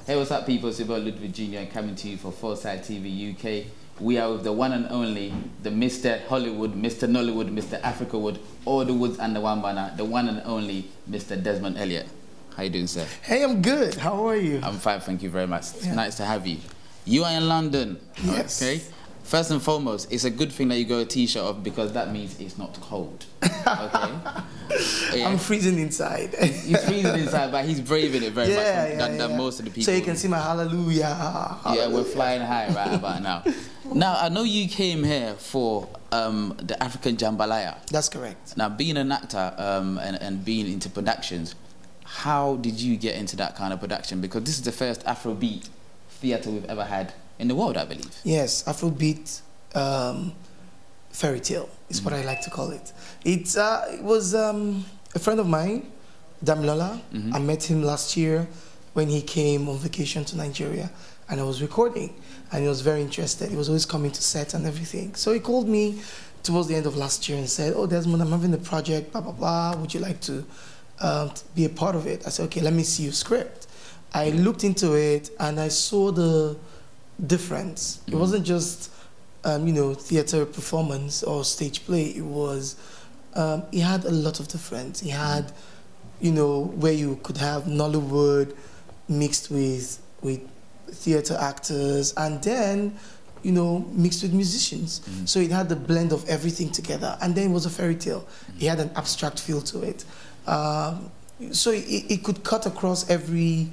Hey, what's up, people? It's your boy Ludwig Jr. coming to you for SYTE TV UK. We are with the one and only, the Mr. Hollywood, Mr. Nollywood, Mr. Africa Wood, all the woods and the one banner, the one and only Mr. Desmond Elliot. How you doing, sir? Hey, I'm good. How are you? I'm fine, thank you very much. It's nice to have you. You are in London. Yes. Okay. First and foremost, it's a good thing that you got a t-shirt off because that means it's not cold. Okay. Yeah. I'm freezing inside. He's freezing inside, but he's braving it very much than most of the people. So you can see my hallelujah. Yeah, we're flying high right about now. Now, I know you came here for the African Jambalaya. That's correct. Now, being an actor and being into productions, how did you get into that kind of production? Because this is the first Afrobeat theatre we've ever had in the world, I believe. Yes, Afrobeat fairy tale is what I like to call it. It was a friend of mine, Damilola. I met him last year when he came on vacation to Nigeria, and I was recording, and he was very interested. He was always coming to set and everything. So he called me towards the end of last year and said, "Oh, Desmond, I'm having a project, blah, blah, blah. Would you like to be a part of it?" I said, "Okay, let me see your script." I looked into it, and I saw the difference. It wasn't just you know, theater performance or stage play. It was it had a lot of difference. It had, you know, where you could have Nollywood mixed with theater actors, and then, you know, mixed with musicians. So it had the blend of everything together, and then it was a fairy tale. It had an abstract feel to it. So it could cut across every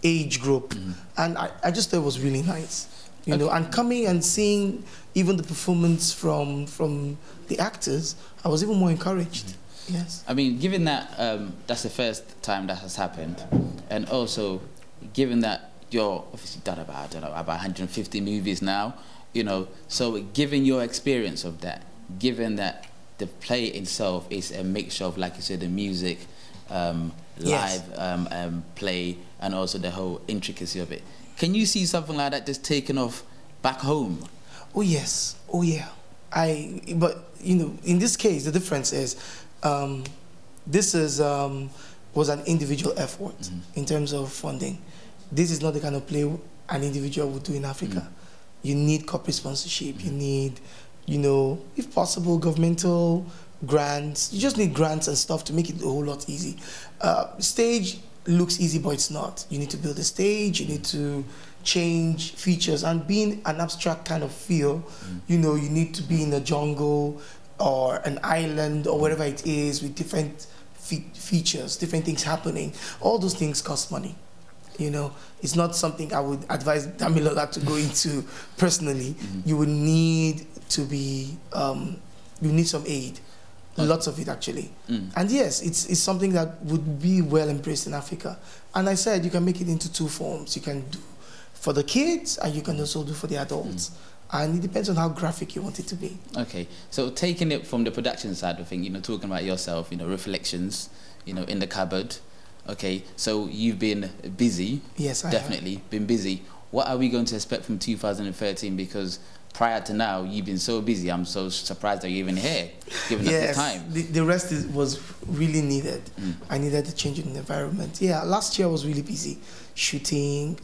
age group, and I just thought it was really nice, you know. And coming and seeing even the performance from the actors, I was even more encouraged. Yes. I mean, given that that's the first time that has happened, and also given that you're obviously done about, I don't know, about 150 movies now, you know, so given your experience of that, given that the play itself is a mixture of, like you said, the music, live play, and also the whole intricacy of it. Can you see something like that just taken off back home? Oh yes, oh yeah. But you know, in this case, the difference is, this is was an individual effort in terms of funding. This is not the kind of play an individual would do in Africa. You need corporate sponsorship. You need, you know, if possible, governmental grants. You just need grants and stuff to make it a whole lot easy. Stage looks easy, but it's not. You need to build a stage, you need to change features, and being an abstract kind of feel, you know, you need to be in a jungle or an island or wherever it is with different features, different things happening. All those things cost money. You know, it's not something I would advise Damilola to go into personally. You would need to be, you need some aid. Lots of it, actually. And yes, it's something that would be well embraced in Africa. And I said you can make it into two forms. You can do for the kids, and you can also do for the adults. And it depends on how graphic you want it to be. Okay, so taking it from the production side of things, you know, talking about yourself, you know, reflections, you know, in the cupboard. Okay, so you've been busy. Yes, I definitely have been busy. What are we going to expect from 2013? Because prior to now, you've been so busy. I'm so surprised that you're even here, given the time. The rest was really needed. I needed a change in the environment. Yeah, last year I was really busy shooting.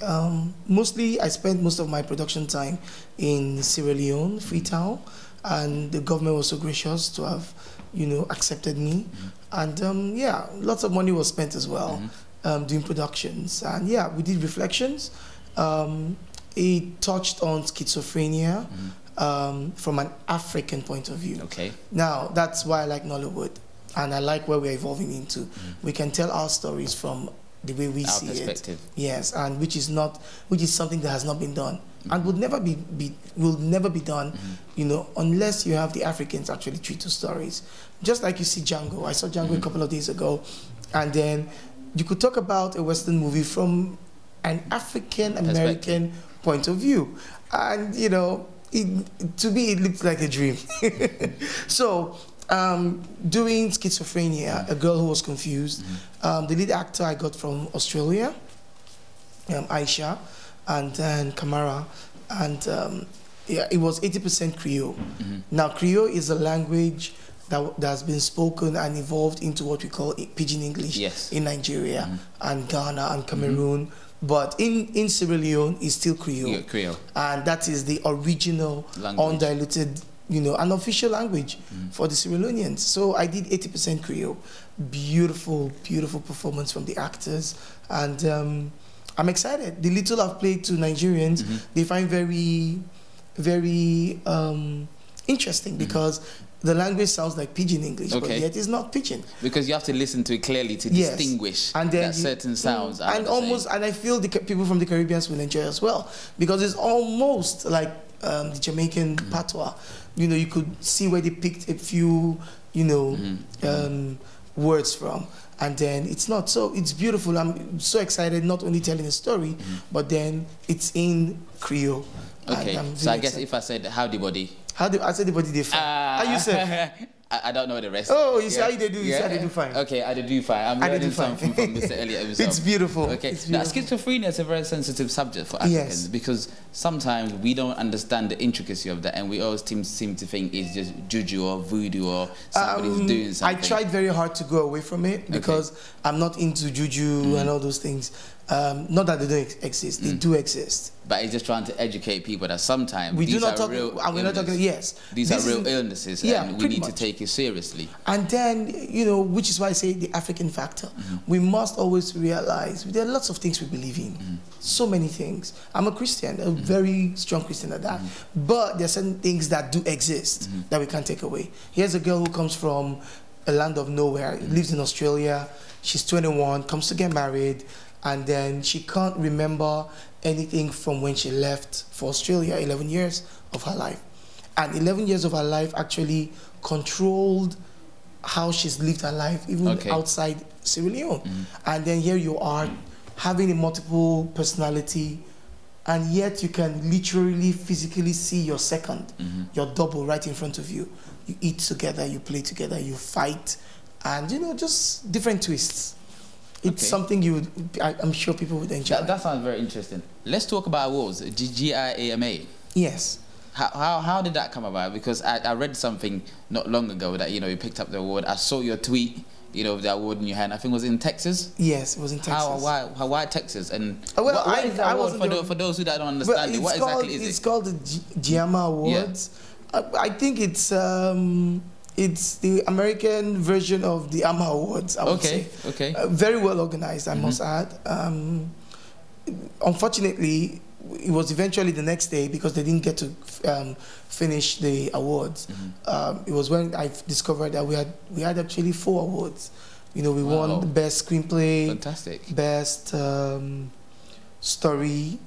Mostly, I spent most of my production time in Sierra Leone, Freetown, and the government was so gracious to have, you know, accepted me. And yeah, lots of money was spent as well doing productions. And yeah, we did reflections. It touched on schizophrenia from an African point of view. Okay. Now, that's why I like Nollywood, and I like where we're evolving into. We can tell our stories from the way we see perspective. It. Yes, and which is something that has not been done, and will never be done, you know, unless you have the Africans actually treat the stories. Just like you see Django. I saw Django a couple of days ago, and then you could talk about a Western movie from an African American point of view, and you know, to me it looked like a dream. So doing schizophrenia, a girl who was confused, the lead actor I got from Australia, Aisha, and then Kamara, and yeah, it was 80% Creole. Now Creole is a language that has been spoken and evolved into what we call Pidgin English in Nigeria and Ghana and Cameroon. But in Sierra Leone, it's still Creole. Yeah, Creole. And that is the original, language. Undiluted, an official language for the Sierra Leoneans. So I did 80% Creole. Beautiful, beautiful performance from the actors. And I'm excited. The little I've played to Nigerians, they find very, very interesting because the language sounds like Pidgin English, but yet it's not Pidgin. Because you have to listen to it clearly to distinguish and then certain sounds. And I feel the people from the Caribbean will enjoy as well, because it's almost like the Jamaican patois. You could see where they picked a few, words from. And then it's not. So it's beautiful. I'm so excited, not only telling a story, but then it's in Creole. Okay, so I guess if I said, howdy buddy. I said the body they fine. How you say? I don't know the rest. Oh, you see how they do? You see how they do fine. Okay, I do fine. I'm learning something from Mr. Elliot himself. It's beautiful. Okay, it's beautiful. Now schizophrenia is a very sensitive subject for Africans because sometimes we don't understand the intricacy of that, and we always seem to think it's just juju or voodoo or somebody's doing something. I tried very hard to go away from it because I'm not into juju and all those things. Not that they don't exist; they do exist. But it's just trying to educate people that sometimes we these do not are talk. real. We're not talking. Yes, these are real illnesses, and we need to take it seriously. And then which is why I say the African factor. We must always realize there are lots of things we believe in. So many things. I'm a Christian, a very strong Christian at that. But there are certain things that do exist that we can't take away. Here's a girl who comes from a land of nowhere, lives in Australia. She's 21, comes to get married, and then she can't remember anything from when she left for Australia, 11 years of her life. And 11 years of her life actually controlled how she's lived her life, even outside Sierra Leone. And then here you are, having a multiple personality, and yet you can literally, physically see your second, your double right in front of you. You eat together, you play together, you fight, and just different twists. It's something I'm sure people would enjoy. That sounds very interesting. Let's talk about awards. GIAMA. Yes. How did that come about? Because I read something not long ago that you picked up the award. I saw your tweet, the award in your hand. I think it was in Texas. Yes, it was in Texas. Why Texas? And what is the award for those who don't understand it? What exactly is it? It's called the GIAMA Awards. Yeah. I think it's the American version of the AMA Awards, I would say. Okay. Very well organized, I must add. Unfortunately, it was eventually the next day because they didn't get to finish the awards. It was when I discovered that we had actually 4 awards. We won the best screenplay, fantastic, best story,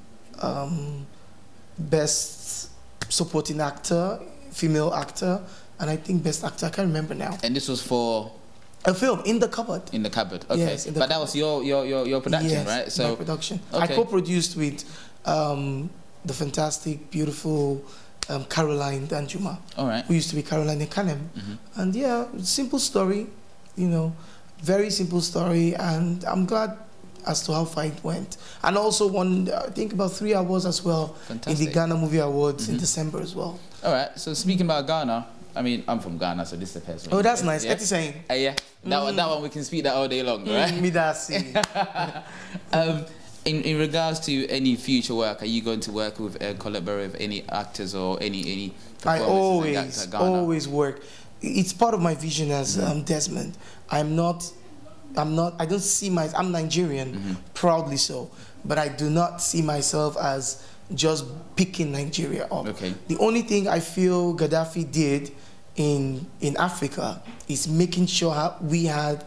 best supporting actor, female actor, and I think best actor. I can't remember now. And this was for a film in the cupboard. In the cupboard. Okay. Yes, but that was your production, right? So my production. I co-produced with the fantastic, beautiful Caroline Danjuma. All right. Who used to be Caroline Ekanem. And simple story, very simple story, and I'm glad as to how far it went. And also won, I think, about 3 awards as well. Fantastic. In the Ghana Movie Awards in December as well. All right. So speaking about Ghana, I mean, I'm from Ghana, so this is the first one. Oh, that's nice. Yeah. Saying. Yeah. That one we can speak that all day long, right? Me that's in regards to any future work, are you going to work with collaborate with any actors or any performers? I always work. It's part of my vision as Desmond. I don't see I'm Nigerian, proudly so, but I do not see myself as just picking Nigeria up. Okay. The only thing I feel Gaddafi did in Africa is making sure we had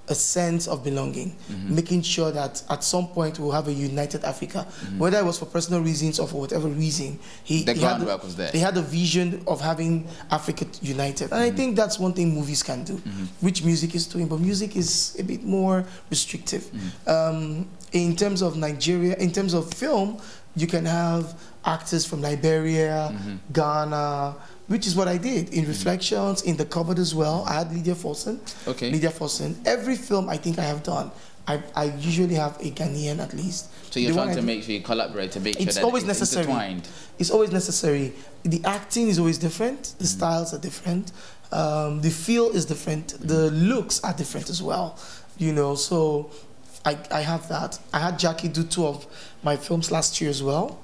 a sense of belonging, making sure that at some point we'll have a united Africa, whether it was for personal reasons or for whatever reason. The groundwork was there. He had a vision of having Africa united, and I think that's one thing movies can do, which music is doing, but music is a bit more restrictive. In terms of Nigeria, in terms of film, you can have actors from Liberia, Ghana, which is what I did in Reflections, in The Cupboard as well. I had Lydia Forson. Okay. Lydia Forson. Every film I think I have done, I usually have a Ghanaian at least. So you're trying to make sure you collaborate to make sure that always necessary. Intertwined. It's always necessary. The acting is always different. The styles are different. The feel is different. The looks are different as well. You know, so I have that. I had Jackie do 2 of my films last year as well.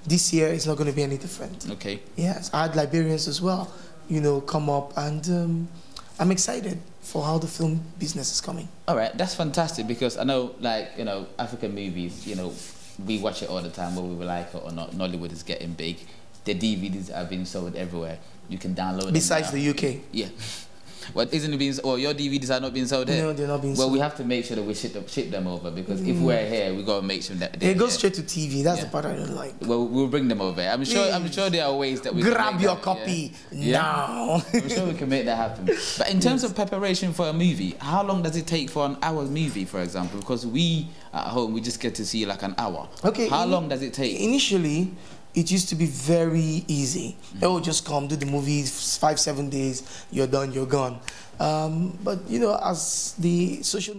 This year it's not going to be any different. Okay. Yes, I had Liberians as well, you know, come up, and I'm excited for how the film business is coming. All right, that's fantastic, because I know, like, you know, African movies, you know, we watch it all the time, whether we like it or not. Nollywood is getting big. The DVDs are being sold everywhere. You can download them. Besides the UK. Yeah. Well, isn't it being? Or your DVDs are not being sold here? No, they're not being sold. Well, we have to make sure that we ship them over, because if we're here, we gotta make sure that it goes straight to TV. That's the part I don't like. Well, we'll bring them over. I'm sure there are ways that we grab can make your that, copy now. I'm sure we can make that happen. But in terms of preparation for a movie, how long does it take for an hour movie, for example? Because we at home we just get to see like an hour. Okay. How long does it take? Initially, it used to be very easy. They would just come, do the movie, 5-7 days, you're done, you're gone. But you know, as the social